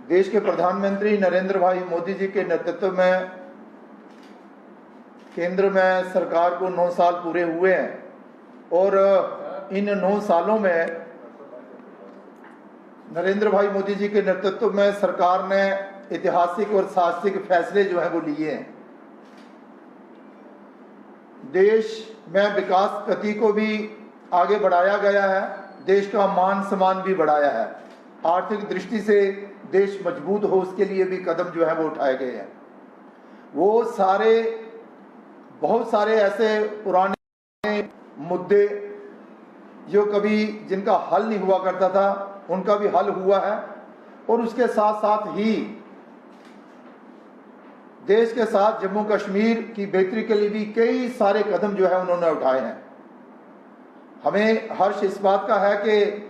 देश के प्रधानमंत्री नरेंद्र भाई मोदी जी के नेतृत्व में केंद्र में सरकार को 9 साल पूरे हुए हैं और इन 9 सालों में नरेंद्र भाई मोदी जी के नेतृत्व में सरकार ने ऐतिहासिक और साहसिक फैसले जो है वो लिए हैं। देश में विकास गति को भी आगे बढ़ाया गया है, देश का मान सम्मान भी बढ़ाया है, आर्थिक दृष्टि से देश मजबूत हो उसके लिए भी कदम जो है वो उठाए गए हैं। वो बहुत सारे ऐसे पुराने मुद्दे जो कभी जिनका हल नहीं हुआ करता था उनका भी हल हुआ है और उसके साथ साथ ही देश के साथ जम्मू कश्मीर की बेहतरी के लिए भी कई सारे कदम जो है उन्होंने उठाए हैं। हमें हर्ष इस बात का है कि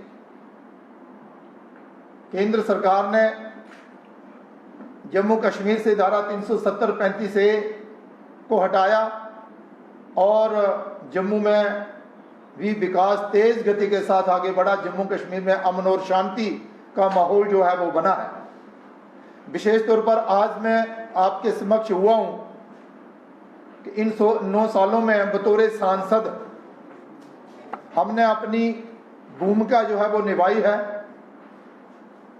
केंद्र सरकार ने जम्मू कश्मीर से धारा 370-35 ए को हटाया और जम्मू में भी विकास तेज गति के साथ आगे बढ़ा। जम्मू कश्मीर में अमन और शांति का माहौल जो है वो बना है। विशेष तौर पर आज मैं आपके समक्ष हुआ हूं कि इन 9 सालों में बतौर सांसद हमने अपनी भूमिका जो है वो निभाई है।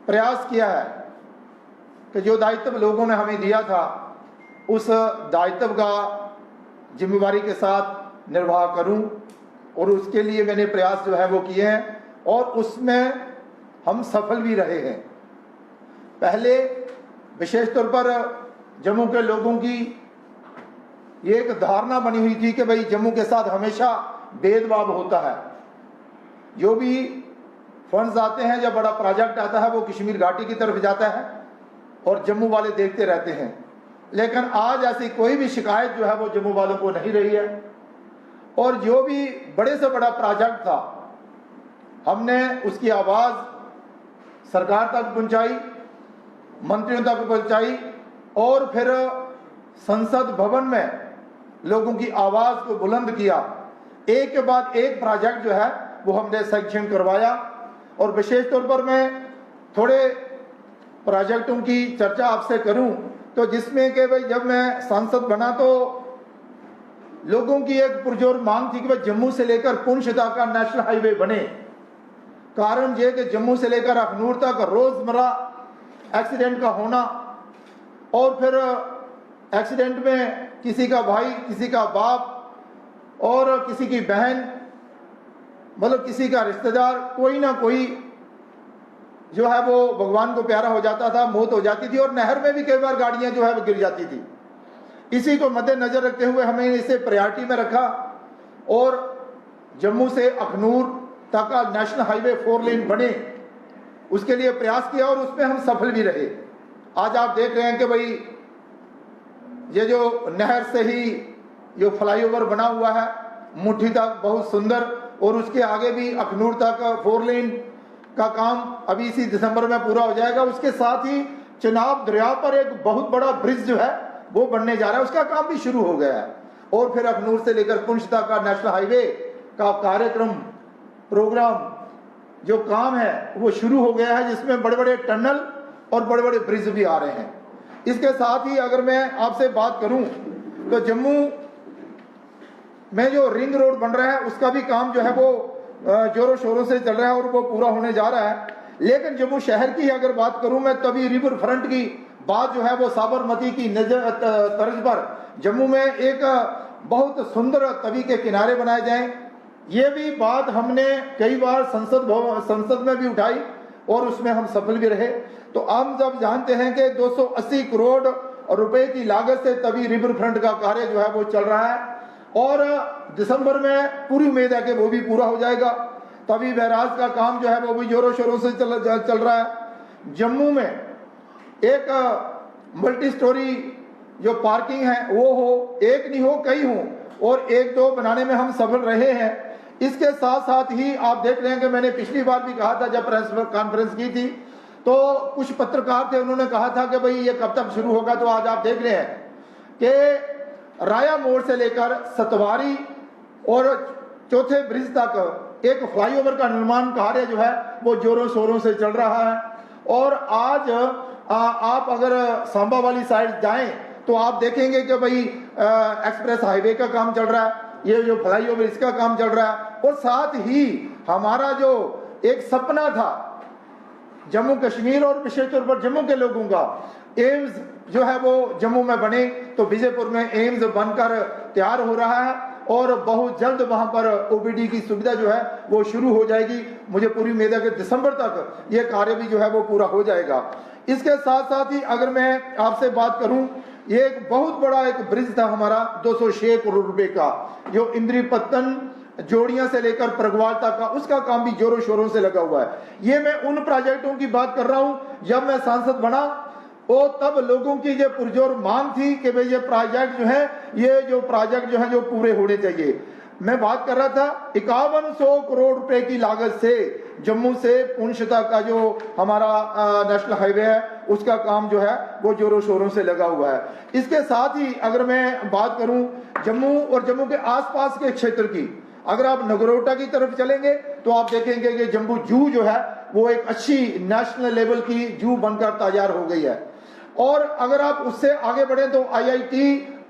प्रयास किया है कि जो दायित्व लोगों ने हमें दिया था उस दायित्व का जिम्मेवारी के साथ निर्वाह करूं और उसके लिए मैंने प्रयास जो है वो किए हैं और उसमें हम सफल भी रहे हैं। पहले विशेष तौर पर जम्मू के लोगों की ये एक धारणा बनी हुई थी कि भाई जम्मू के साथ हमेशा भेदभाव होता है। जो भी फंड्स आते हैं, जब बड़ा प्रोजेक्ट आता है वो कश्मीर घाटी की तरफ जाता है और जम्मू वाले देखते रहते हैं। लेकिन आज ऐसी कोई भी शिकायत जो है वो जम्मू वालों को नहीं रही है और जो भी बड़े से बड़ा प्रोजेक्ट था हमने उसकी आवाज़ सरकार तक पहुंचाई, मंत्रियों तक पहुंचाई और फिर संसद भवन में लोगों की आवाज़ को बुलंद किया। एक के बाद एक प्रोजेक्ट जो है वो हमने सैंक्शन करवाया और विशेष तौर पर मैं थोड़े प्रोजेक्टों की चर्चा आपसे करूं तो जिसमें कि भाई जब मैं सांसद बना तो लोगों की एक पुरजोर मांग थी कि भाई जम्मू से लेकर पुंछ तक का नेशनल हाईवे बने। कारण ये कि जम्मू से लेकर अखनूर तक रोजमर्रा एक्सीडेंट का होना और फिर एक्सीडेंट में किसी का भाई, किसी का बाप और किसी की बहन, मतलब किसी का रिश्तेदार, कोई ना कोई जो है वो भगवान को प्यारा हो जाता था, मौत हो जाती थी और नहर में भी कई बार गाड़ियां जो है वो गिर जाती थी। इसी को मद्देनजर रखते हुए हमें इसे प्रायोरिटी में रखा और जम्मू से अखनूर तक का नेशनल हाईवे 4 लेन बने उसके लिए प्रयास किया और उसमें हम सफल भी रहे। आज आप देख रहे हैं कि भाई ये जो नहर से ही जो फ्लाईओवर बना हुआ है मुट्ठी तक बहुत सुंदर और उसके आगे भी अखनूर तक 4 लेन का काम अभी इसी दिसंबर में पूरा हो जाएगा। उसके साथ ही चिनाब दरिया पर एक बहुत बड़ा ब्रिज जो है वो बनने जा रहा है, उसका काम भी शुरू हो गया है और फिर अखनूर से लेकर पुंछ तक का नेशनल हाईवे का कार्यक्रम प्रोग्राम जो काम है वो शुरू हो गया है, जिसमें बड़े बड़े टनल और बड़े बड़े ब्रिज भी आ रहे हैं। इसके साथ ही अगर मैं आपसे बात करूं तो जम्मू में जो रिंग रोड बन रहा है उसका भी काम जो है वो जोरों शोरों से चल रहा है और वो पूरा होने जा रहा है। लेकिन जम्मू शहर की अगर बात करूं मैं तभी रिवर फ्रंट की बात जो है वो साबरमती की तर्ज पर जम्मू में एक बहुत सुंदर तवी के किनारे बनाए जाएं। ये भी बात हमने कई बार संसद में भी उठाई और उसमें हम सफल भी रहे। तो हम जब जानते हैं कि 280 करोड़ रुपए की लागत से तभी रिवर फ्रंट का कार्य जो है वो चल रहा है और दिसंबर में पूरी उम्मीद है कि वो भी पूरा हो जाएगा। तभी बैराज का काम जो है वो भी जोरों शोरों से चल रहा है। जम्मू में एक मल्टी स्टोरी जो पार्किंग है वो हो, एक नहीं हो कई हो और 1-2 बनाने में हम सफल रहे हैं। इसके साथ साथ ही आप देख रहे हैं कि मैंने पिछली बार भी कहा था जब प्रेस कॉन्फ्रेंस की थी तो कुछ पत्रकार थे, उन्होंने कहा था कि भाई ये कब तक शुरू होगा। तो आज आप देख रहे हैं कि राया मोड़ से लेकर सतवारी और चौथे ब्रिज तक एक फ्लाईओवर का निर्माण कार्य जो है वो जोरों शोरों से चल रहा है और आज आप अगर सांबा वाली साइड जाएं तो आप देखेंगे कि भाई एक्सप्रेस हाईवे का काम चल रहा है, ये जो फ्लाईओवर इसका काम चल रहा है। और साथ ही हमारा जो एक सपना था जम्मू कश्मीर और विशेष तौर पर जम्मू के लोगों का, एम्स जो है वो जम्मू में बने, तो विजयपुर में एम्स बनकर तैयार हो रहा है और बहुत जल्द वहां पर ओपीडी की सुविधा जो है वो शुरू हो जाएगी। मुझे पूरी उम्मीद है कि दिसंबर तक ये कार्य भी जो है वो पूरा हो जाएगा। इसके साथ साथ ही अगर मैं आपसे बात करूं, ये एक बहुत बड़ा एक ब्रिज था हमारा 206 करोड़ रुपए का, जो इंद्रीपत्तन जोड़ियां से लेकर परगवाल तक का, उसका काम भी जोरों शोरों से लगा हुआ है। ये मैं उन प्रोजेक्टों की बात कर रहा हूं जब मैं सांसद बना और तब लोगों की ये पुरजोर मांग थी कि भाई ये प्रोजेक्ट जो है, ये जो प्रोजेक्ट जो है जो पूरे होने चाहिए। मैं बात कर रहा था 5100 करोड़ रुपए की लागत से जम्मू से पुंछ तक का जो हमारा नेशनल हाईवे है उसका काम जो है वो जोरों शोरों से लगा हुआ है। इसके साथ ही अगर मैं बात करूं जम्मू और जम्मू के आसपास के क्षेत्र की, अगर आप नगरोटा की तरफ चलेंगे तो आप देखेंगे कि जम्बू जू जो है वो एक अच्छी नेशनल लेवल की जू बनकर तैयार हो गई है। और अगर आप उससे आगे बढ़े तो IIT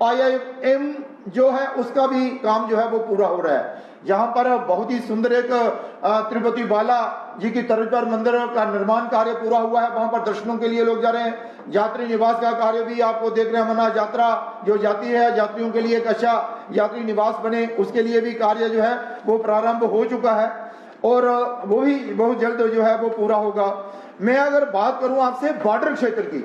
IIM जो है उसका भी काम जो है वो पूरा हो रहा है, जहां पर बहुत ही सुंदर एक तिरुपति बाला जी की तर्ज पर मंदिर का निर्माण कार्य पूरा हुआ है। वहां पर दर्शनों के लिए लोग जा रहे हैं। यात्री निवास का कार्य भी आपको देख रहे हैं, अमरनाथ यात्रा जो जाती है यात्रियों के लिए एक अच्छा यात्री निवास बने, उसके लिए भी कार्य जो है वो प्रारंभ हो चुका है और वो भी बहुत जल्द जो है वो पूरा होगा। मैं अगर बात करूं आपसे बॉर्डर क्षेत्र की,